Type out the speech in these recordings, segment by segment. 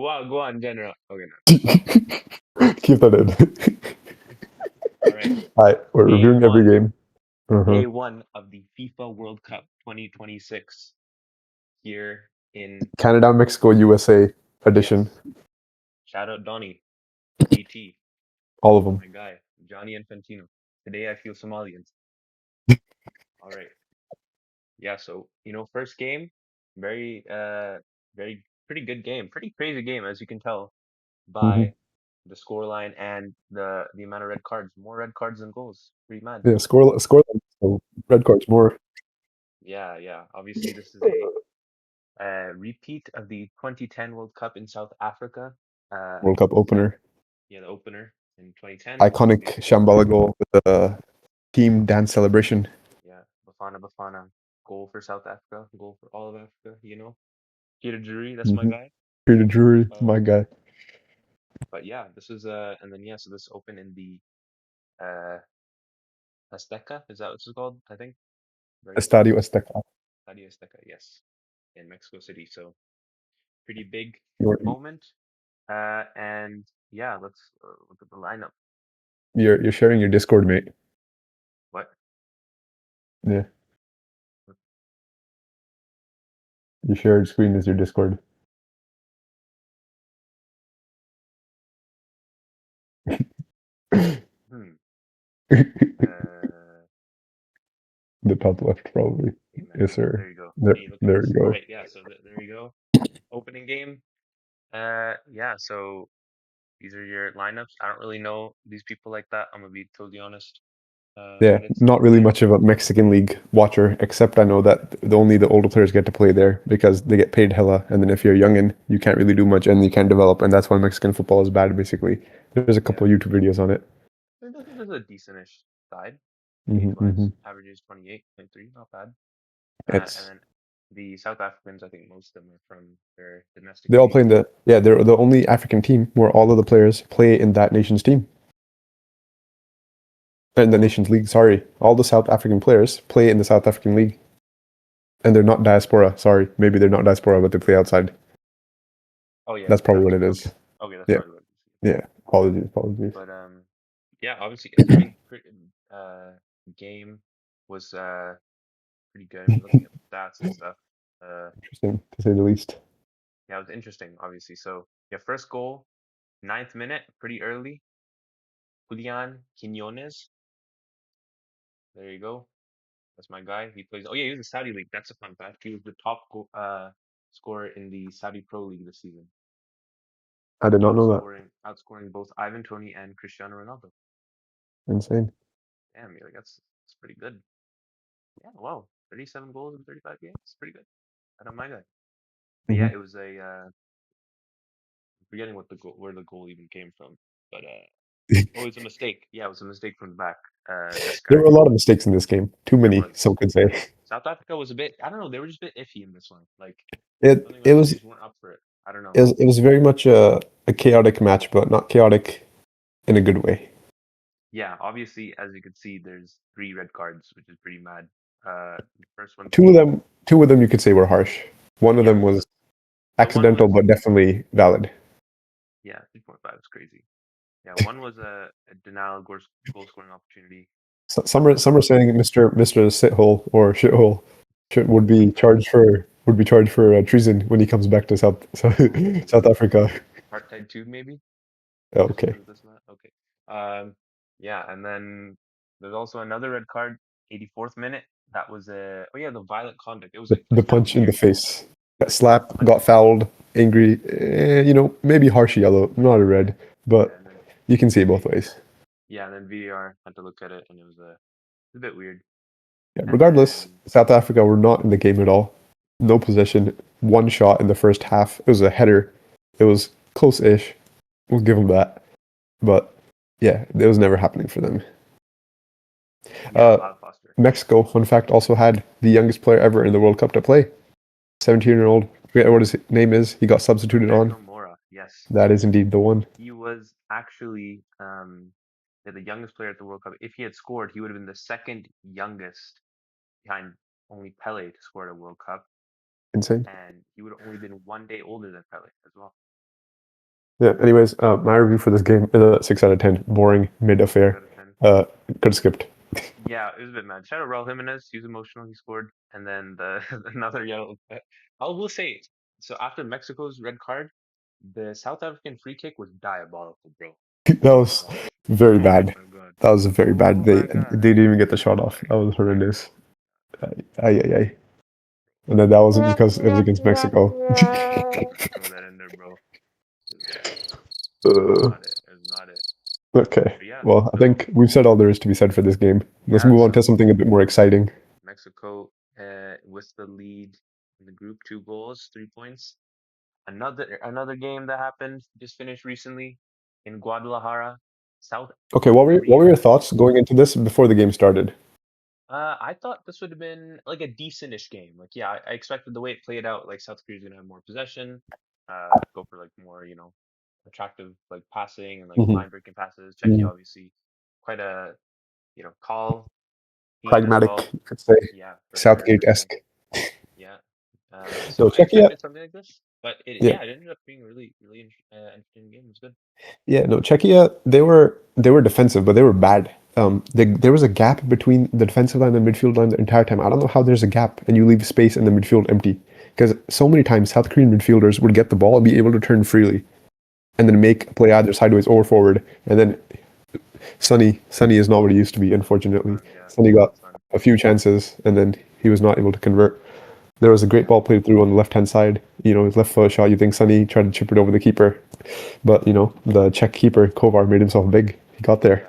Go on, general. Okay, no. Keep that in. All right. Alright, we're Day reviewing every one. game. Uh-huh. Day one of the FIFA World Cup 2026 here in Canada, Mexico, USA edition. yes. Shout out Donnie, JT, All of them. my guy, Johnny Infantino. Today I feel Somalian. All right. Yeah, so first game, very very pretty good game. Pretty crazy game as you can tell Hmm. by the scoreline and the amount of red cards. More red cards than goals. Pretty mad. Yeah, score so red cards more. Yeah, yeah. Obviously this is a repeat of the 2010 World Cup in South Africa. World Cup South opener. Yeah, the opener in 2010. Iconic Shambhala goal with the team dance celebration. Yeah, Bafana. Goal for South Africa, goal for all of Africa. Peter Drury, that's my Mm-hmm. guy. Peter Drury, Uh, my guy. but yeah, this is and then yeah, so this opened in the uh Azteca, is that what it's called? I think. Very Estadio Azteca. Estadio Azteca, yes, in Mexico City. So pretty big You're, moment. And yeah, let's look at the lineup. you're sharing your Discord, mate. What? Yeah, your shared screen is your Discord. Hmm. The Uh, top left, probably. hey man, Yes, sir. there you go. There, Hey, look at there this. you All go. right, yeah. So there you go. Opening game. Yeah. So these are your lineups. I don't really know these people like that. I'm gonna be totally honest. Yeah, But it's not really yeah, much of a Mexican league watcher, except I know that only the older players get to play there because they get paid hella. And then if you're a youngin, you can't really do much and you can't develop. And that's why Mexican football is bad, basically. There's a yeah. couple YouTube videos on it. There's a decentish side. Hmm. Age-wise, Hmm. averages 28, 23, not bad. And It's then the South Africans, I think most of them are from their domestic they all play league. in the yeah. They're the only African team where all of the players play in that nation's team. In the Oh, nation's league, sorry. All the South African players play in the South African league. And they're not diaspora. Sorry. Maybe they're not diaspora, but they play outside. oh yeah, That's probably that's what it okay. is. Okay, that's Yeah. probably what it is. Yeah. Apologies. Apologies. But yeah, obviously, I mean, game was pretty good. I mean, looking at the stats and stuff. Uh, Interesting, to say the least. yeah, it was interesting, obviously. So yeah, first goal, 9th minute, pretty early. Julián Quiñones, there you go. That's my guy. He plays. Oh yeah, he was in Saudi league. That's a fun fact. He was the top scorer in the Saudi Pro League this season, I did not know that. outscoring both Ivan Toney and Cristiano Ronaldo. Insane. Damn, yeah, like that's pretty good. Yeah, wow, 37 goals in 35 games. Pretty good. I don't mind that. But yeah, Hmm. it was forgetting what the goal, where the goal even came from. But oh, it was a mistake. Yeah, it was a mistake from the back. This There guy. were a lot of mistakes in this game. Too There many, was. some could say. South Africa was a bit. I don't know. They were just a bit iffy in this one. Like It something it about they was just weren't up for it. I don't know. it was very much a chaotic match, but not chaotic in a good way. Yeah, obviously, as you can see, there's 3 red cards, which is pretty mad. The first one Two of being, them, two of them you could say were harsh. One of yeah, them was the one accidental, was, but definitely valid. yeah, 3.5 is crazy. Yeah, one was a denial of goal scoring opportunity. So, Another some one are was, saying Mr. Sithole or Shithole would be charged for treason when he comes back to South ooh, Africa. apartheid 2, maybe? Okay. This not? Okay. Yeah, and then there's also another red card, 84th minute. That was oh yeah, the violent conduct. It was like, The it's kind of punch in the weird. face. Got Yeah, slapped, got fouled, angry. Maybe harsh yellow, not a red, yeah, but and then you can see it both V, ways. yeah, and then VAR had to look at it, and it was a bit weird. Yeah, And regardless, then South Africa were not in the game at all. No possession, one shot in the first half. It was a header. It was close-ish. We'll give them that. But yeah, it was never happening for them. yeah, Uh, Lautfoster. Mexico, fun fact, also had the youngest player ever in the World Cup to play. 17-year-old. Forget what his name is. He got substituted on. Alberto Mora, yes. That is indeed the one. He was actually the youngest player at the World Cup. If he had scored, he would have been the second youngest behind only Pele to score at a World Cup, Insane. and he would have only been 1 day older than Pele as well. Yeah. Anyways, my review for this game is a 6 out of 10. Boring, mid Six affair. out of ten. Could have skipped. Yeah, it was a bit mad. Shout out Raúl Jiménez. He was emotional. He scored, and then the another yellow. I will say, so after Mexico's red card, the South African free kick was diabolical, bro. That was very Oh bad. my god. That was very bad. Oh They my god. didn't even get the shot off. That was horrendous. Ay, ay, ay. And then that wasn't because it was against Mexico. Throw that in there, bro. It was Uh, not it. It was not it. okay. But yeah, Well, I so think we've said all there is to be said for this game. Let's yeah, move on to so something a bit more exciting. Mexico with the lead in the group, 2 goals, 3 points. Another game that happened just finished recently in Guadalajara, South Okay, what were Korea. your thoughts going into this before the game started? I thought this would have been like a decentish game. Like, yeah, I expected the way it played out. Like South Korea's gonna have more possession, go for like more, attractive like passing and like Hmm. line breaking passes. Czechia Hmm. obviously quite a call team as Pragmatic, well. you could say, Yeah, for sure, for sure. Southgate-esque. Yeah. No, So I Czechia. expected something like this, but Yeah, it ended up being a really, really interesting game. It was good. yeah. No, Czechia. They were defensive, but they were bad. There was a gap between the defensive line and the midfield line the entire time. I don't know how there's a gap and you leave space in the midfield empty. Because so many times South Korean midfielders would get the ball, be able to turn freely, and then make a play either sideways or forward. And then Sonny is not what he used to be, unfortunately. Yeah, Sonny got son. a few chances and then he was not able to convert. There was a great Yeah, ball played through on the left hand side. His left foot shot. You think Sonny tried to chip it over the keeper, but the Czech keeper Kovar made himself big. He got there. yeah.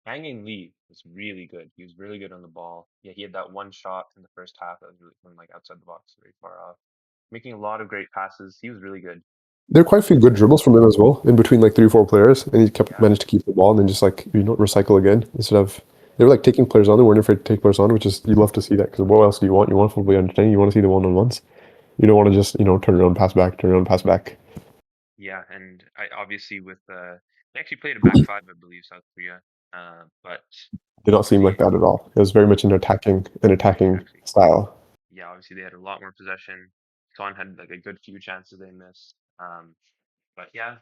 Hanging Lee was really good. He was really good on the ball. Yeah, he had that one shot in the first half that was really from like outside the box, very far off. Making a lot of great passes. He was really good. There are quite a few good dribbles from him as well, in between like three or four players, and he kept Yeah, managed to keep the ball and then just like recycle again instead of they were like taking players on. They weren't afraid to take players on, which is you love to see that because what else do you want? You want football entertaining. You want to see the one on ones. You don't want to just turn around, pass back, turn around, pass back. yeah, and I obviously with they actually played a back five, I believe, South Korea. But Did not seem like obviously, that at all. It was very much an attacking exactly. style. Yeah, obviously they had a lot more possession. Son had like a good few chances they missed. But yeah,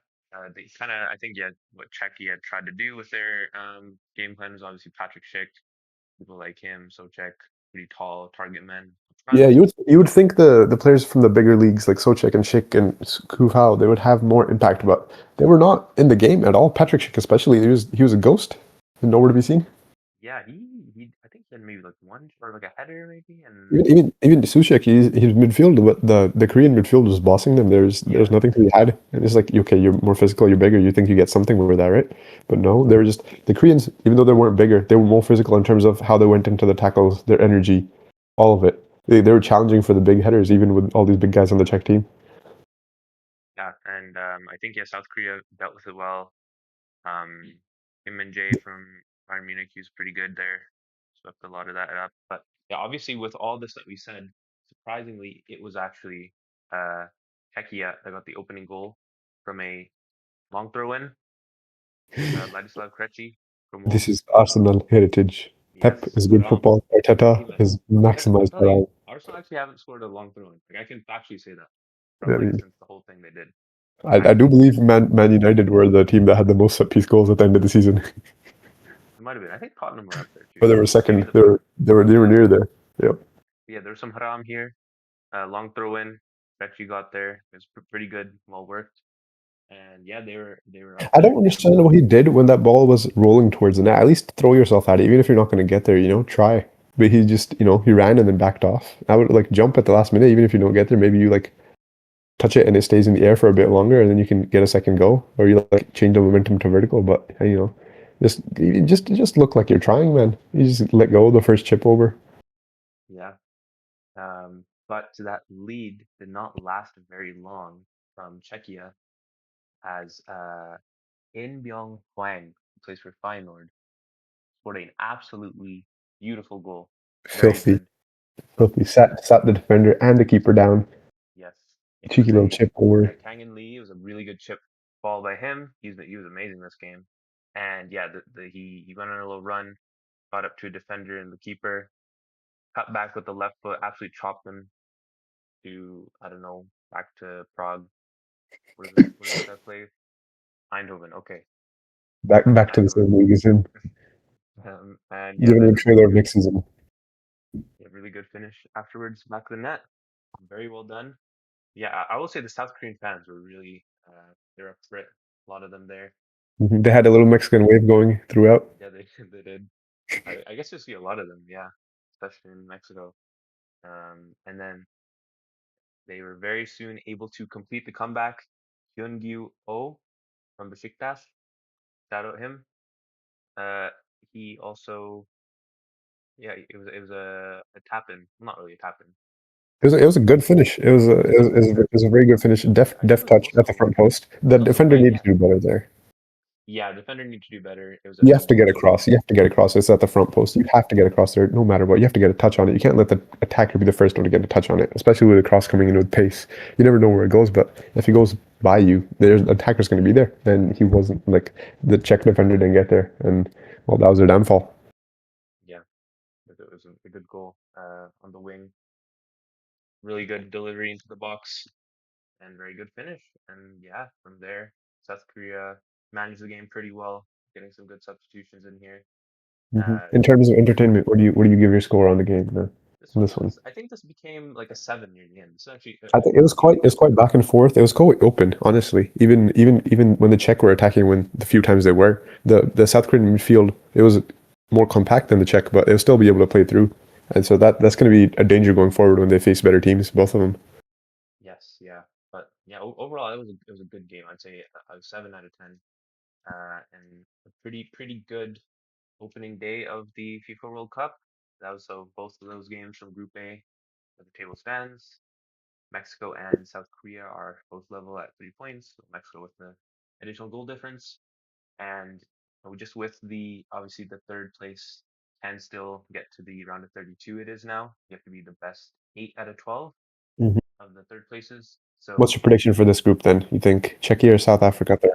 they kind of, I think, yeah, what Czechia had tried to do with their game plan was obviously Patrick Schick, people like him, so Czech, pretty tall target men up Yeah, front. you would think the players from the bigger leagues like Socek and Schick and Kufau they would have more impact, but they were not in the game at all. Patrick Schick especially, he was a ghost, and nowhere to be seen. Yeah, he I think he had maybe like one or like a header maybe, and Even Sushek, he's midfield, but the Korean midfield was bossing them. There's yeah, nothing to be had. And it's like okay, you're more physical, you're bigger, you think you get something with that, right? But no, they were just the Koreans. Even though they weren't bigger, they were more physical in terms of how they went into the tackles, their energy, all of it. They were challenging for the big headers, even with all these big guys on the Czech team. yeah, and I think yeah, South Korea dealt with it well. Um, Kim and Jay from Bayern Munich, he was pretty good there, swept a lot of that up. But yeah, obviously with all this that we said, surprisingly, it was actually Czechia that got the opening goal from a long throw in. Ladislav Krejci from This Wolves. is Arsenal heritage. Pep Yes, is good Haram. football. Arteta Amen. is I'll maximized tell you, around. Arsenal actually haven't scored a long throw in. Like I can actually say that I from like mean, since the whole thing they did. I do And believe Man United were the team that had the most set piece goals at the end of the season. it might have been. I think Tottenham were up there too. But they were Maybe second. the They were near there. Yep. yeah. There's some Haram here. Long throw in. Bet you got there. It was pretty good. Well worked. And yeah, they were up I don't there. understand what he did when that ball was rolling towards the net. At least throw yourself at it, even if you're not going to get there. Try. But he just, he ran and then backed off. I would like jump at the last minute, even if you don't get there. Maybe you like touch it and it stays in the air for a bit longer, and then you can get a second go, or you like change the momentum to vertical. But just look like you're trying, man. You just let go of the first chip over. Yeah. But that lead did not last very long from Czechia as In Byung Hwang, who plays for Feyenoord, scored an absolutely beautiful goal. Very Filthy, good. filthy. Sat the defender and the keeper down. Yes, it Cheeky was little a chip over. yeah. Kang Lee. It was a really good chip ball by him. He was amazing this game. And yeah, he went on a little run, got up to a defender and the keeper, cut back with the left foot, absolutely chopped him to I don't know back to Prague. What does that play? Eindhoven. Okay. Back to the Eindhoven. same league as him. And yeah, Giving him a trailer of next season. yeah, really good finish afterwards. Back of the net. Very well done. Yeah, I will say the South Korean fans were really they're up for it. A lot of them there. They had a little Very Mexican wave going throughout. yeah, they they did. I guess you see a lot of them. Yeah, especially in Mexico. And then they were very soon able to complete the comeback. Hyun Oh from Besiktas. Shout out him. Uh, he also yeah, it was a tap in. Not really a tap in. It was a good finish. It was a very good finish. I think it Deft was touch at the also front post. The defender right. needed Yeah, to do better there. yeah. Defender need to do better. You It have was to a get really across. You have to get across. It's at the front post. You have to get across there, no matter what. You have to get a touch on it. You can't let the attacker be the first one to get a touch on it, especially with the cross coming in with pace. You never know where it goes, but if he goes by you, there's the attacker's going to be there. Then he wasn't like the Czech defender didn't get there, and well, that was their downfall. yeah. It was a good goal on the wing. Really good delivery into the box and very good finish. And yeah, from there, South Korea managed the game pretty well, getting some good substitutions in here. In terms of Really entertainment, what do you give your score on the game? this This one. I think this became like a 7 near the end. This is actually I think it was even quite back and forth. It was quite open, honestly. Even when the Czech were attacking, when the few times they were, the South Korean midfield it was more compact than the Czech, but they'll still be able to play through. And so that's going to be a danger going forward when they face better teams, both of them. yes, yeah. But yeah, overall it was a good game. I'd say a 7 out of 10. And a pretty good opening day of the FIFA World Cup. That was so both of those games from Group A, where the table stands. Mexico and South Korea are both level at 3 points. So Mexico with the additional goal difference, and just with the obviously the third place can still get to the round of 32. It is now. You have to be the best 8 out of 12 Mhm. of the third places. What's So your prediction for this group then? You think Czechia or South Africa third?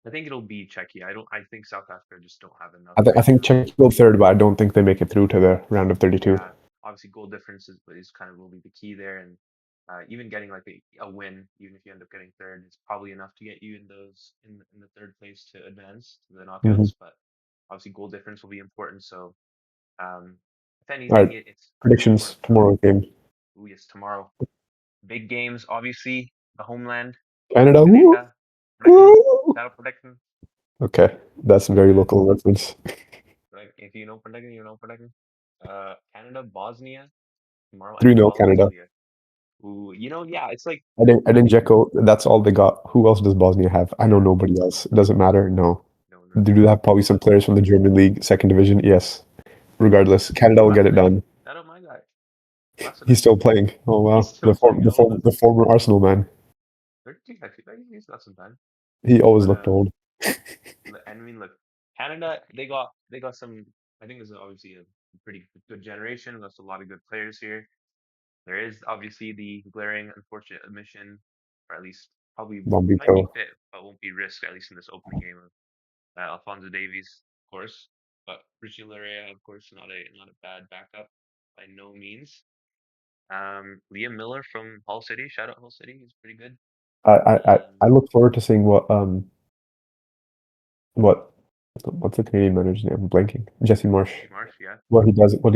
I think it'll be Czechia. I think South Africa just don't have enough I right think now. Czechia will third, but I don't think they make it through to the round of 32. Yeah, obviously goal difference is kind of will be the key there, and even getting like a win, even if you end up getting third, is probably enough to get you in those in the third place to advance to the Hmm. knockouts. But obviously goal difference will be important. So um, if All anything, right, it's more predictions important. tomorrow game. Ooh, yes, tomorrow big games. Obviously the homeland, Canada. Woo, Canada, Brecken, woo. shout out Brecken. Okay, that's a very And local reference. like if you know Brecken, you know Brecken. Canada, Bosnia tomorrow, and 3-0 Canada. Austria. Ooh, yeah, it's like I didn't Dzeko. That's all they got. Who else does Bosnia have? I know nobody else. It doesn't matter. No. Do they have probably some players from the German league, second division? Yes. Regardless, Canada will get it Kolasinac. done. Shout out my guy, He's Kolasinac. still playing. Oh He's wow, still playing. Oh, the former Arsenal man. 13, actually. He's got some time. He always But looked old. I mean, look, Canada. They got some. I think this is obviously a pretty good generation. There's a lot of good players here. There is obviously the glaring, unfortunate omission, or at least probably might be Bombito. fit, but won't be risked at least in this opening game of Alfonso Davies, of course. But Richie Larea, of course, not a bad backup by no means. Liam Miller from Hull City. Shout out Hull City. He's pretty good. I, I, I Um, I look forward to seeing what what's the Canadian manager's name? I'm blanking. Jesse Marsh. Jesse Marsh, yeah. What he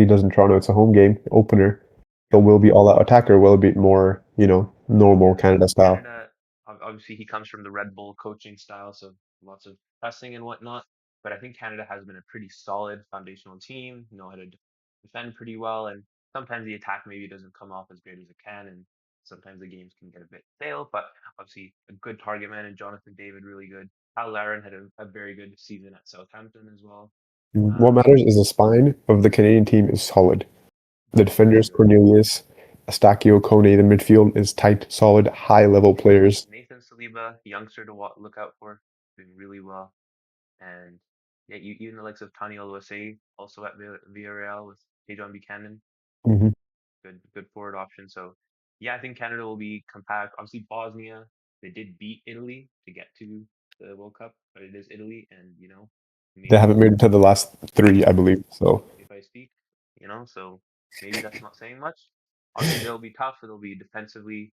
does in Toronto. It's a home game opener. So Yep. will be all out attacker. Will it be more normal Yeah. Canada style? Canada, obviously, he comes from the Red Bull coaching style, so lots of pressing and whatnot. But I think Canada has been a pretty solid foundational team, know how to defend pretty well, and sometimes the attack maybe doesn't come off as great as it can, and sometimes the games can get a bit stale. But obviously, a good target man and Jonathan David, really good. Al Laren had a very good season at Southampton as well. What Um, matters is the spine of the Canadian team is solid. The yes, defenders, and Cornelius, Estacio, Kone, the midfield is tight, solid, high level players. Nathan Saliba, youngster to look out for, doing really well. And yeah, even the likes of Tani Oluwase, also at Villarreal with Tejon Buchanan, Hmm. good forward option. So yeah, I think Canada will be compact. Obviously, Bosnia, they did beat Italy to get to the World Cup, but it is Italy, and They maybe haven't made it to the last three, I believe. So if I speak, so maybe that's not saying much. Obviously, they'll be tough. They'll be defensively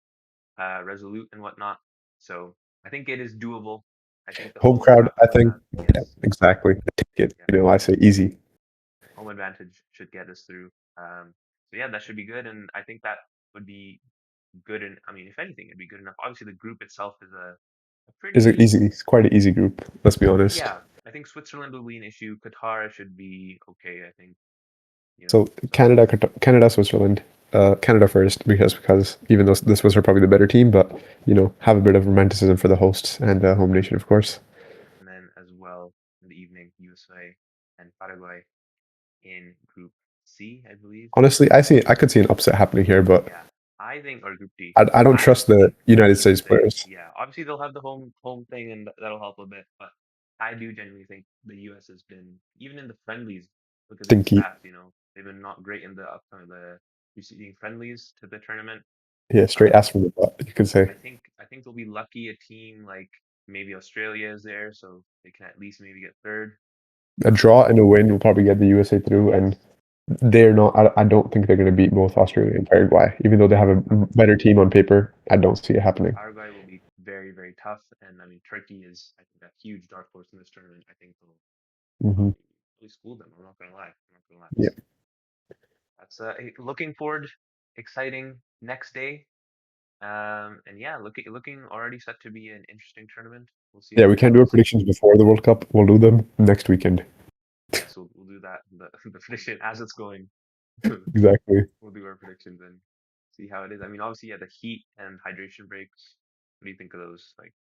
resolute and whatnot. So I think it is doable. I think the Home home crowd, crowd I will think. have, Yeah, yes, exactly. Take it. yeah, I say easy. home advantage should get us through. So yeah, that should be good, and I think that would be good. And I mean, if anything, it'd be good enough. Obviously, the group itself is a Is it pretty, easy? It's quite an easy group. Let's be honest. yeah. I think Switzerland will be an issue. Qatar should be okay. I think, So So Canada, Switzerland, Canada first because even though the Swiss are probably the better team, but have a bit of romanticism for the hosts and home nation, of course. and then as well in the evening, USA and Paraguay in Group C, I believe. Honestly, I could see an upset happening here, but Yeah, I think or Group D. I don't I trust the think United States USA. players. Yeah, obviously they'll have the home thing, and that'll help a bit. But I do genuinely think the US has been even in the friendlies. Look at the Stinky, stats. They've been not great in the upcoming the preceding friendlies to the tournament. yeah, straight ass Um, from the butt, you could say. I think they'll be lucky a team like maybe Australia is there, so they can at least maybe get third. A draw and a win will probably get the USA through, and Yes, they're not. I don't think they're going to beat both Australia and Paraguay, even though they have a better team on paper. I don't see it happening. Paraguay will be very, very tough, and I mean Turkey is I think a huge dark horse in this tournament. I think they'll Hmm. really school them. I'm not gonna lie. I'm not gonna lie. Yeah, That's looking forward, exciting next day. And yeah, looking already set to be an interesting tournament. We'll see yeah. how We it can't do our goes. predictions before the World Cup. We'll do them next weekend. Yes, we'll do that. The prediction as it's going. Exactly. We'll do our predictions and see how it is. I mean, obviously, yeah, the heat and hydration breaks. What do you think of those? Like,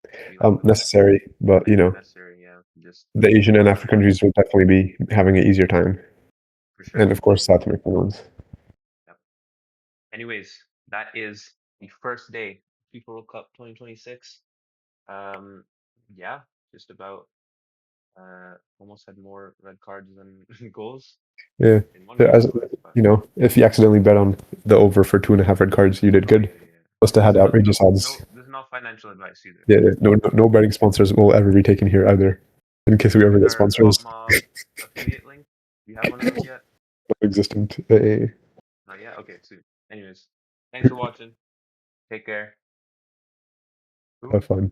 do you like those? Necessary, but Necessary, yeah. Just the Asian and water, African countries will definitely be having an easier time, for sure. and of course South American ones. Yep. Anyways, that is the first day FIFA World Cup 2026. Um, yeah, just about almost had more red cards than goals Yeah, in one yeah, game, of course. But if you accidentally bet on the over for 2.5 red cards, you did oh good. yeah, yeah. Must have This had is no, outrageous odds. this is not financial advice either. Yeah, yeah, no betting sponsors will ever be taken here either. In case we ever Where's get our Pop sponsors, Mob affiliate link? Do you have one of those yet? existent. Not yet? Okay, soon. Anyways, thanks for watching. Take care. Boom. Have fun.